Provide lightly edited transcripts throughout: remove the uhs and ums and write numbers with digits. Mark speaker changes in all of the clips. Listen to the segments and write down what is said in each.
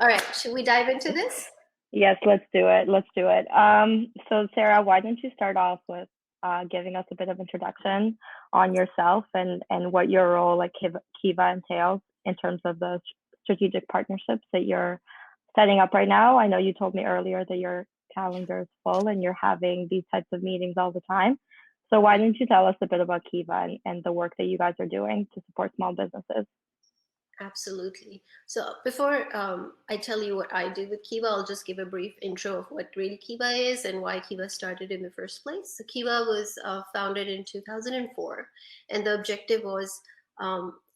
Speaker 1: All right, should we dive into this?
Speaker 2: Yes, let's do it. Let's do it. So Sarah, why don't you start off with giving us a bit of introduction on yourself and what your role at Kiva entails in terms of the strategic partnerships that you're setting up right now. I know you told me earlier that your calendar is full and you're having these types of meetings all the time. So why don't you tell us a bit about Kiva and the work that you guys are doing to support small businesses?
Speaker 1: Absolutely. So before I tell you what I do with Kiva, I'll just give a brief intro of what really Kiva is and why Kiva started in the first place. So Kiva was founded in 2004, and the objective was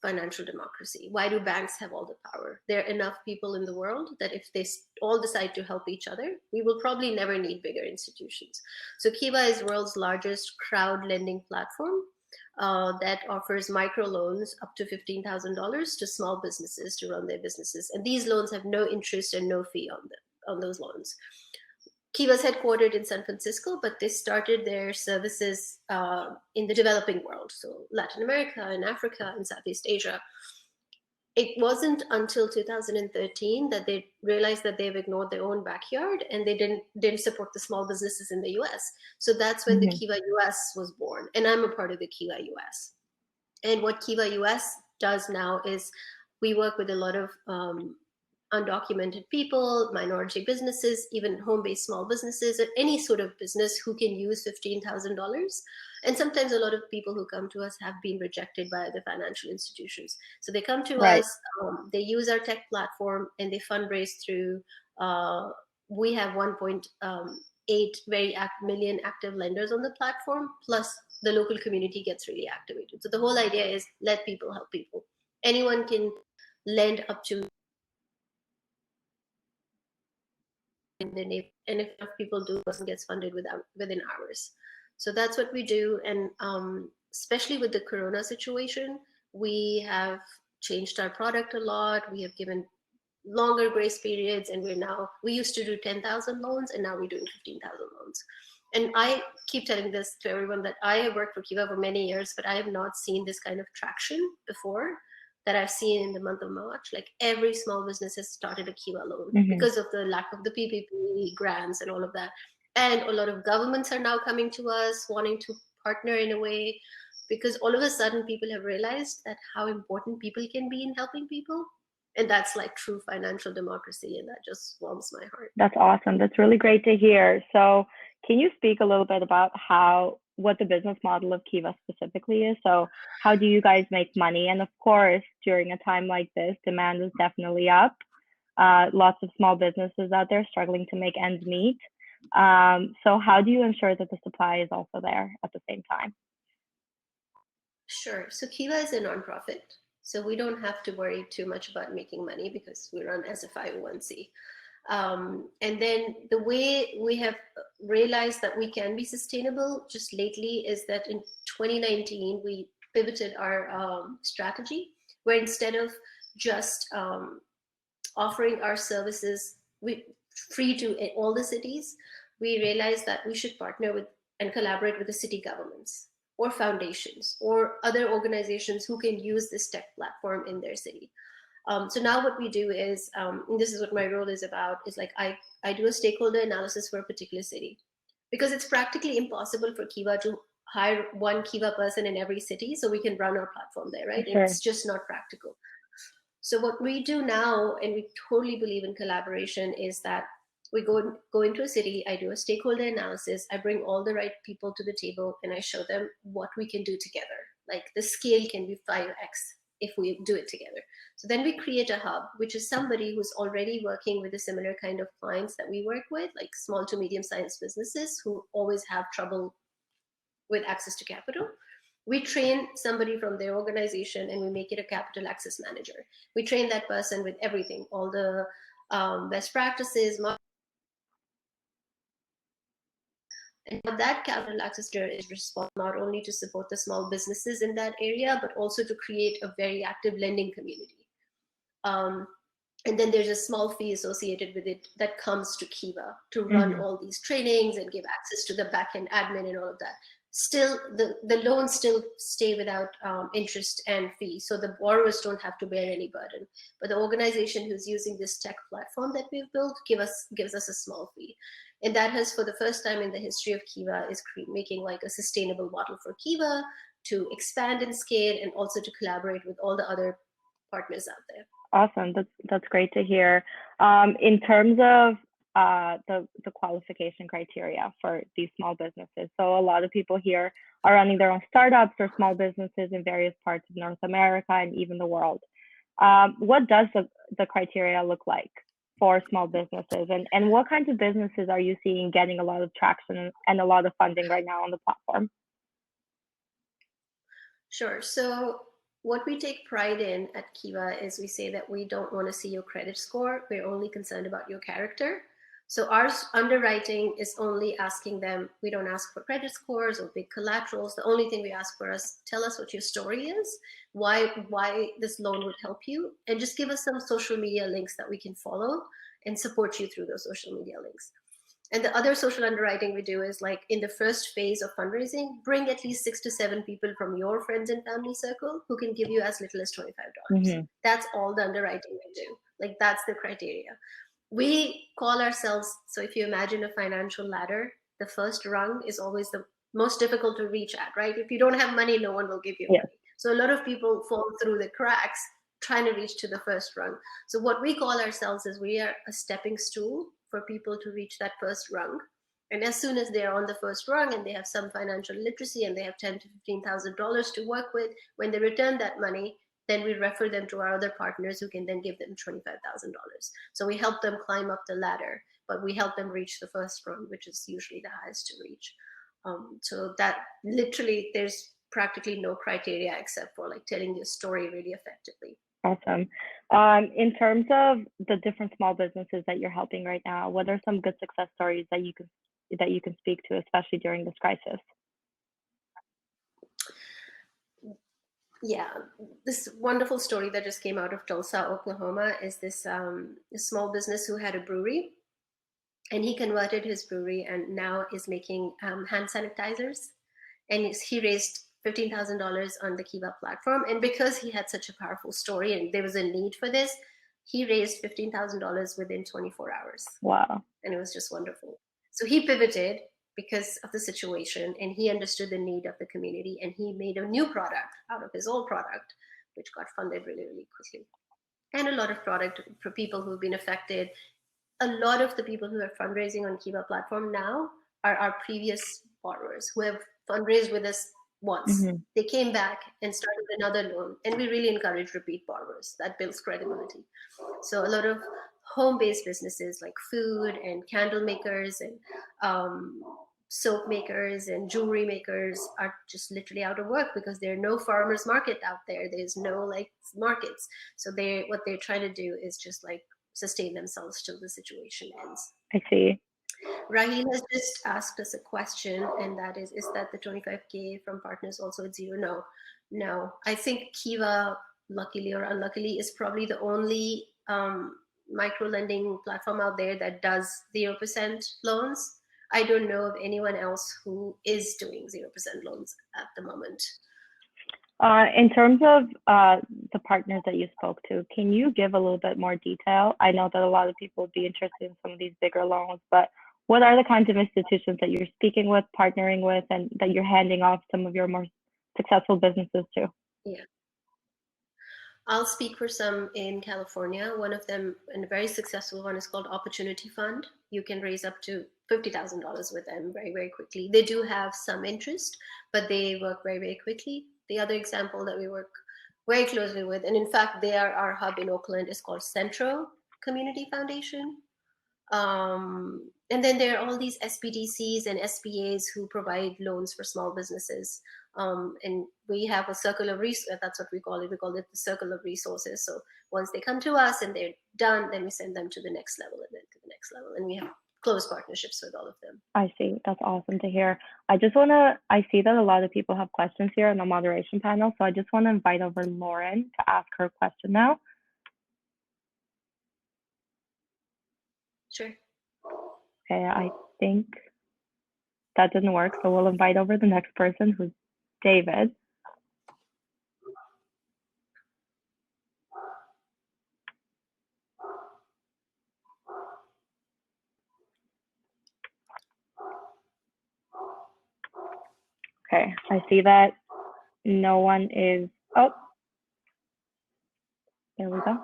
Speaker 1: financial democracy. Why do banks have all the power? There are enough people in the world that if they all decide to help each other, we will probably never need bigger institutions. So Kiva is world's largest crowd lending platform that offers microloans up to $15,000 to small businesses to run their businesses. And these loans have no interest and no fee on them, on those loans. Kiva's headquartered in San Francisco, but they started their services in the developing world, so Latin America and Africa and Southeast Asia. It wasn't until 2013 that they realized that they've ignored their own backyard and they didn't support the small businesses in the US. So that's when the
Speaker 2: Mm-hmm.
Speaker 1: Kiva US was born, and I'm a part of the Kiva US. And what Kiva US does now is we work with a lot of undocumented people, minority businesses, even home-based small businesses, or any sort of business who can use $15,000. And sometimes a lot of people who come to us have been rejected by the financial institutions. So they come to
Speaker 2: Right.
Speaker 1: us, they use our tech platform, and they fundraise through. We have 1.8 million active lenders on the platform, plus the local community gets really activated. So the whole idea is let people help people. Anyone can lend up to in the neighborhood, and if enough people do, person gets funded within hours. So that's what we do, and especially with the Corona situation, we have changed our product a lot. We have given longer grace periods, and we used to do 10,000 loans, and now we're doing 15,000 loans. And I keep telling this to everyone that I have worked for Kiva for many years, but I have not seen this kind of traction before that I've seen in the month of March. Like every small business has started a Kiva loan
Speaker 2: Mm-hmm.
Speaker 1: because of the lack of the PPP grants and all of that. And a lot of governments are now coming to us wanting to partner in a way, because all of a sudden people have realized that how important people can be in helping people. And that's like true financial democracy. And that just warms my heart.
Speaker 2: That's awesome. That's really great to hear. So, can you speak a little bit about what the business model of Kiva specifically is? So, how do you guys make money? And of course, during a time like this, demand is definitely up. Lots of small businesses out there struggling to make ends meet. So, how do you ensure that the supply is also there at the same time?
Speaker 1: Sure. So Kiva is a nonprofit. So we don't have to worry too much about making money because we run as a 501c. And then the way we have realized that we can be sustainable just lately is that in 2019, we pivoted our strategy, where instead of just offering our services free to all the cities, we realized that we should partner with and collaborate with the city governments or foundations or other organizations who can use this tech platform in their city. So now what we do is, and this is what my role is about, is like I do a stakeholder analysis for a particular city, because it's practically impossible for Kiva to hire one Kiva person in every city so we can run our platform there,
Speaker 2: For
Speaker 1: right? And
Speaker 2: sure.
Speaker 1: it's just not practical. So what we do now, and we totally believe in collaboration, is that we go into a city, I do a stakeholder analysis, I bring all the right people to the table, and I show them what we can do together. Like the scale can be 5x if we do it together. So then we create a hub, which is somebody who's already working with a similar kind of clients that we work with, like small to medium-sized businesses who always have trouble with access to capital. We train somebody from their organization and we make it a capital access manager. We train that person with everything, all the best practices. And that capital access manager is responsible not only to support the small businesses in that area, but also to create a very active lending community. And then there's a small fee associated with it that comes to Kiva to run
Speaker 2: Mm-hmm.
Speaker 1: all these trainings and give access to the backend admin and all of that. still the loans still stay without interest and fee, so the borrowers don't have to bear any burden. But the organization who's using this tech platform that we've built gives us a small fee, and that has, for the first time in the history of Kiva, is making like a sustainable model for Kiva to expand and scale, and also to collaborate with all the other partners out there.
Speaker 2: Awesome. That's great to hear. In terms of the qualification criteria for these small businesses, so a lot of people here are running their own startups or small businesses in various parts of North America and even the world. What does the criteria look like for small businesses, and what kinds of businesses are you seeing getting a lot of traction and a lot of funding right now on the platform?
Speaker 1: Sure. So what we take pride in at Kiva is we say that we don't want to see your credit score. We're only concerned about your character. So our underwriting is only asking them, we don't ask for credit scores or big collaterals. The only thing we ask for is, tell us what your story is, why this loan would help you, and just give us some social media links that we can follow and support you through those social media links. And the other social underwriting we do is, like, in the first phase of fundraising, bring at least 6 to 7 people from your friends and family circle who can give you as little as $25.
Speaker 2: Mm-hmm.
Speaker 1: That's all the underwriting we do. Like, that's the criteria. We call ourselves, so if you imagine a financial ladder, the first rung is always the most difficult to reach at, right? If you don't have money, no one will give you money. So a lot of people fall through the cracks trying to reach to the first rung. So what we call ourselves is, we are a stepping stool for people to reach that first rung. And as soon as they're on the first rung and they have some financial literacy and they have $10,000 to $15,000 to work with, when they return that money, then we refer them to our other partners who can then give them $25,000. So we help them climb up the ladder, but we help them reach the first rung, which is usually the highest to reach. So that literally, there's practically no criteria except for like telling your story really effectively.
Speaker 2: Awesome. In terms of the different small businesses that you're helping right now, what are some good success stories that you can speak to, especially during this crisis?
Speaker 1: Yeah, this wonderful story that just came out of Tulsa, Oklahoma, is this small business who had a brewery, and he converted his brewery and now is making hand sanitizers, and he raised $15,000 on the Kiva platform. And because he had such a powerful story and there was a need for this, he raised $15,000 within 24 hours.
Speaker 2: Wow.
Speaker 1: And it was just wonderful. So he pivoted because of the situation, and he understood the need of the community, and he made a new product out of his old product, which got funded really, really quickly. And a lot of product for people who've been affected. A lot of the people who are fundraising on Kiva platform now are our previous borrowers who have fundraised with us once.
Speaker 2: Mm-hmm.
Speaker 1: They came back and started another loan, and we really encourage repeat borrowers. That builds credibility. So a lot of home-based businesses like food and candle makers and soap makers and jewelry makers are just literally out of work because there are no farmers market out there. There's no like markets. So what they're trying to do is just like sustain themselves till the situation ends.
Speaker 2: I see.
Speaker 1: Raheel has just asked us a question, and that is that the 25K from partners also at zero? No. I think Kiva, luckily or unluckily, is probably the only micro lending platform out there that does 0% loans. I don't know of anyone else who is doing 0% loans at the moment.
Speaker 2: In terms of the partners that you spoke to, can you give a little bit more detail? I know that a lot of people would be interested in some of these bigger loans, but what are the kinds of institutions that you're speaking with, partnering with, and that you're handing off some of your more successful businesses to?
Speaker 1: Yeah. I'll speak for some in California. One of them, and a very successful one, is called Opportunity Fund. You can raise up to $50,000 with them very, very quickly. They do have some interest, but they work very, very quickly. The other example that we work very closely with, and in fact, they are our hub in Oakland, is called Centro Community Foundation. And then there are all these SBDCs and SBAs who provide loans for small businesses. And we have a circle of resources. That's what we call it. We call it the circle of resources. So once they come to us and they're done, then we send them to the next level and then to the next level. And we have close partnerships with all of them.
Speaker 2: I see. That's awesome to hear. I see that a lot of people have questions here on the moderation panel. So I just want to invite over Lauren to ask her question now.
Speaker 1: Sure.
Speaker 2: Okay, I think that didn't work. So we'll invite over the next person, who's David. Okay, I see that no one is. Oh, there we go.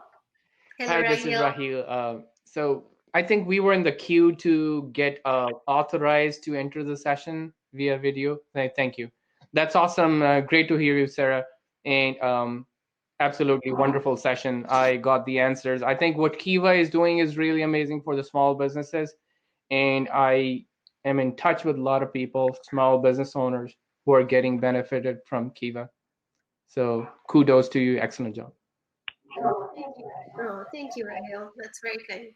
Speaker 1: Hello,
Speaker 3: Hi, this is Raheel. So I think we were in the queue to get authorized to enter the session via video. Thank you. That's awesome. Great to hear you, Sarah. And absolutely wonderful session. I got the answers. I think what Kiva is doing is really amazing for the small businesses. And I am in touch with a lot of people, small business owners, who are getting benefited from Kiva. So kudos to you. Excellent job.
Speaker 1: Oh, thank you, Raheel. That's very kind.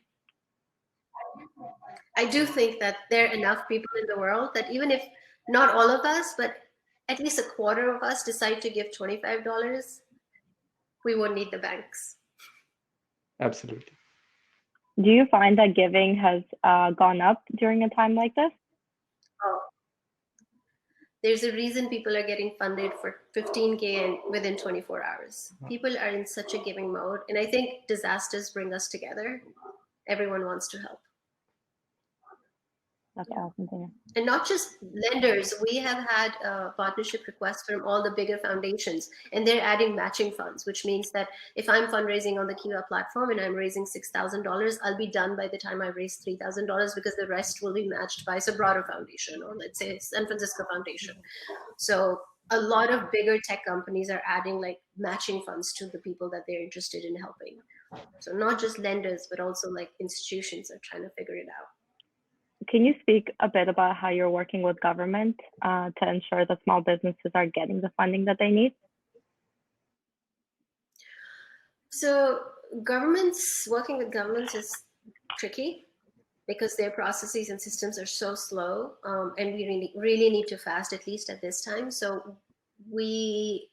Speaker 1: I do think that there are enough people in the world that even if not all of us, but at least a quarter of us decide to give $25, we won't need the banks.
Speaker 3: Absolutely.
Speaker 2: Do you find that giving has gone up during a time like this?
Speaker 1: Oh, there's a reason people are getting funded for 15K and within 24 hours. People are in such a giving mode. And I think disasters bring us together. Everyone wants to help.
Speaker 2: That's awesome to hear.
Speaker 1: And not just lenders. We have had partnership requests from all the bigger foundations, and they're adding matching funds, which means that if I'm fundraising on the Kiva platform and I'm raising $6,000, I'll be done by the time I raise $3,000 because the rest will be matched by Sobrado Foundation or let's say San Francisco Foundation. So a lot of bigger tech companies are adding like matching funds to the people that they're interested in helping. So not just lenders, but also like institutions are trying to figure it out.
Speaker 2: Can you speak a bit about how you're working with government to ensure that small businesses are getting the funding that they need?
Speaker 1: So working with governments is tricky because their processes and systems are so slow, and we really need to fast, at least at this time. So we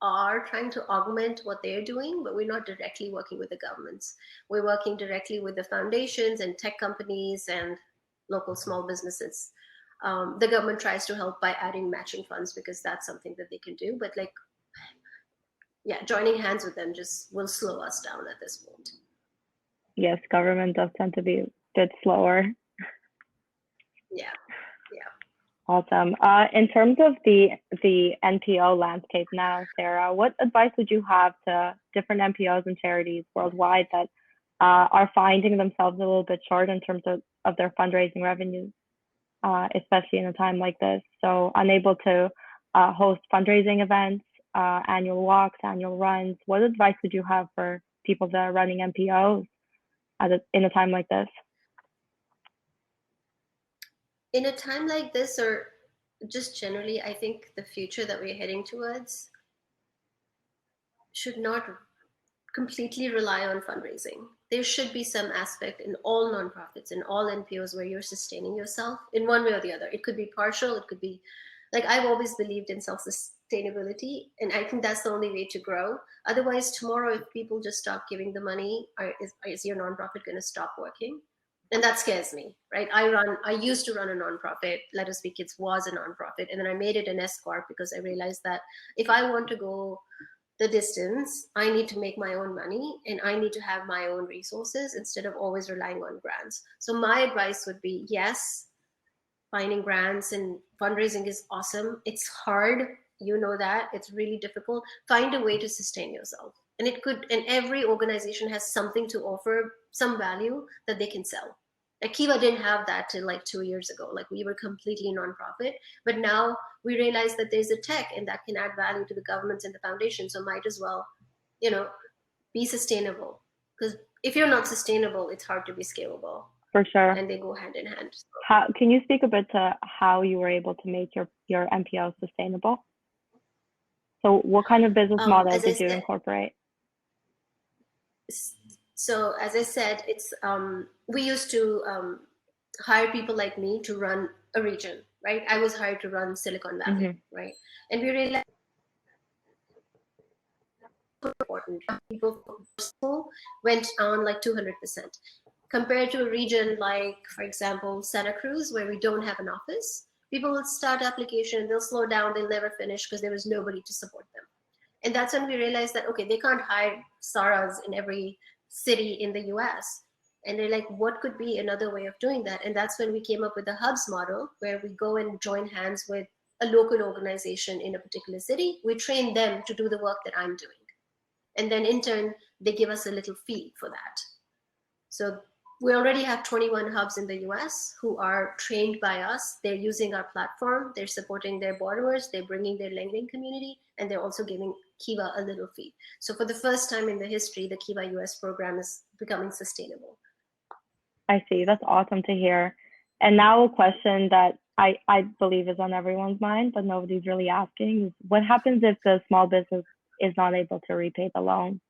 Speaker 1: are trying to augment what they're doing, but we're not directly working with the governments. We're working directly with the foundations and tech companies and local small businesses. The government tries to help by adding matching funds because that's something that they can do. But like, yeah, joining hands with them just will slow us down at this point.
Speaker 2: Yes, government does tend to be a bit slower.
Speaker 1: Yeah.
Speaker 2: Awesome. In terms of the NPO landscape now, Sarah, what advice would you have to different NPOs and charities worldwide that are finding themselves a little bit short in terms of their fundraising revenues, especially in a time like this? So unable to host fundraising events, annual walks, annual runs. What advice would you have for people that are running NPOs in a time like this?
Speaker 1: In a time like this, or just generally, I think the future that we're heading towards should not completely rely on fundraising. There should be some aspect in all nonprofits, in all NPOs, where you're sustaining yourself in one way or the other. It could be partial, it could be like, I've always believed in self-sustainability, and I think that's the only way to grow. Otherwise, tomorrow, if people just stop giving the money, is your nonprofit going to stop working? And that scares me, right? I used to run a nonprofit. Let Us Be Kids was a nonprofit, and then I made it an S Corp because I realized that if I want to go the distance, I need to make my own money and I need to have my own resources instead of always relying on grants. So my advice would be, yes, finding grants and fundraising is awesome. It's hard, you know that. It's really difficult. Find a way to sustain yourself. And every organization has something to offer, some value that they can sell. Like Kiva didn't have that till like 2 years ago. Like we were completely nonprofit, but now we realize that there's a tech and that can add value to the governments and the foundation. So might as well, be sustainable. Because if you're not sustainable, it's hard to be scalable.
Speaker 2: For sure.
Speaker 1: And they go hand in hand.
Speaker 2: Can you speak a bit to how you were able to make your NPO sustainable? So what kind of business model did you incorporate?
Speaker 1: So as I said, it's we used to hire people like me to run a region, right? I was hired to run Silicon Valley, right? And we realized important. People went on like 200%. Compared to a region like, for example, Santa Cruz, where we don't have an office, People will start application, they'll slow down, they'll never finish because there was nobody to support them. And that's when we realized that, okay, they can't hire Sarahs in every city in the US. And they're like, what could be another way of doing that? And that's when we came up with the hubs model, where we go and join hands with a local organization in a particular city. We train them to do the work that I'm doing. And then in turn, they give us a little fee for that. So we already have 21 hubs in the US who are trained by us. They're using our platform. They're supporting their borrowers. They're bringing their lending community, and they're also giving Kiva a little fee. So for the first time in the history, the Kiva US program is becoming sustainable.
Speaker 2: I see. That's awesome to hear. And now a question that I believe is on everyone's mind, but nobody's really asking is, what happens if the small business is not able to repay the loan?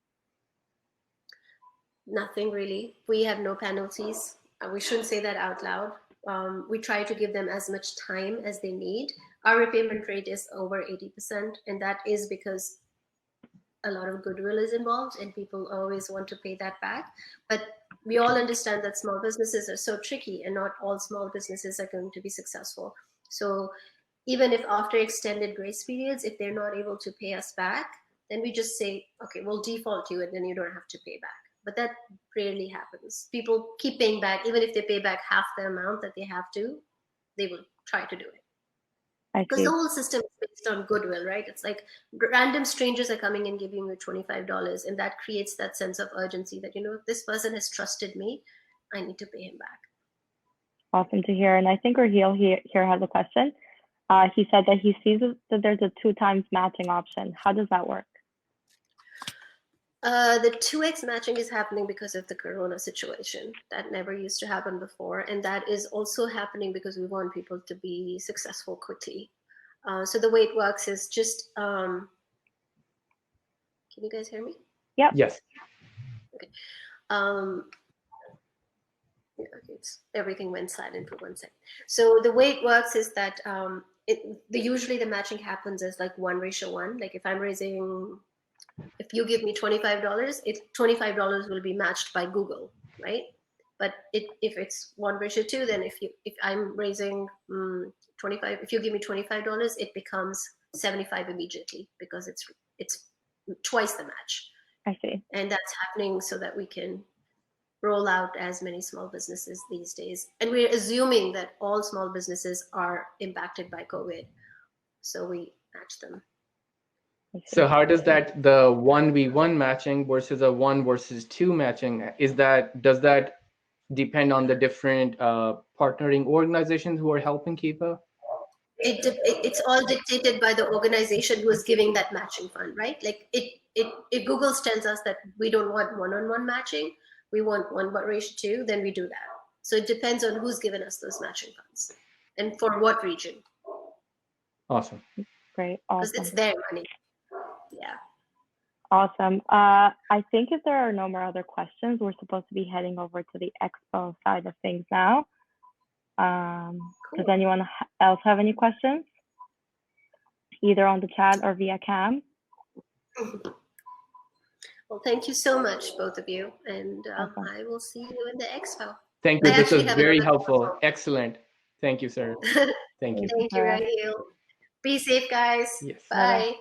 Speaker 1: Nothing really. We have no penalties. We shouldn't say that out loud. We try to give them as much time as they need. Our repayment rate is over 80%, and that is because a lot of goodwill is involved and people always want to pay that back. But we all understand that small businesses are so tricky, and not all small businesses are going to be successful. So even if after extended grace periods, if they're not able to pay us back, then we just say, okay, we'll default you and then you don't have to pay back. But that rarely happens. People keep paying back. Even if they pay back half the amount that they have to, they will try to do it. Because the whole system is based on goodwill, right? It's like random strangers are coming and giving you $25, and that creates that sense of urgency that, if this person has trusted me, I need to pay him back.
Speaker 2: Awesome to hear. And I think Adeel here has a question. He said that he sees that there's a 2x matching option. How does that work?
Speaker 1: The 2x matching is happening because of the Corona situation. That never used to happen before. And that is also happening because we want people to be successful quickly. So the way it works is just, can you guys hear me?
Speaker 2: Yep.
Speaker 3: Yes.
Speaker 1: Okay. Everything went silent for 1 second. So the way it works is that usually the matching happens as like 1:1. Like if you give me $25, $25 will be matched by Google, right? But if it's 1:2, then if I'm raising 25, if you give me $25, it becomes 75 immediately, because it's twice the match.
Speaker 2: I see.
Speaker 1: And that's happening so that we can roll out as many small businesses these days. And we're assuming that all small businesses are impacted by COVID, so we match them.
Speaker 3: So how does that, the 1v1 matching versus a 1 versus 2 matching, does that depend on the different partnering organizations who are helping Kiva?
Speaker 1: It's all dictated by the organization who is giving that matching fund, right? Like if Google tells us that we don't want one-on-one matching, we want 1:2, then we do that. So it depends on who's given us those matching funds and for what region.
Speaker 3: Awesome.
Speaker 2: Great. Awesome.
Speaker 1: Because it's their money. Yeah.
Speaker 2: Awesome. I think if there are no more other questions, we're supposed to be heading over to the expo side of things now. Cool. Does anyone else have any questions? Either on the chat or via cam?
Speaker 1: Well, thank you so much, both of you. And I will see you in the expo.
Speaker 3: Thank you. This was very helpful. Excellent. Thank you, sir. Thank you.
Speaker 1: Thank you, Adeel. Be safe, guys.
Speaker 3: Yes.
Speaker 1: Bye.
Speaker 2: Bye-bye.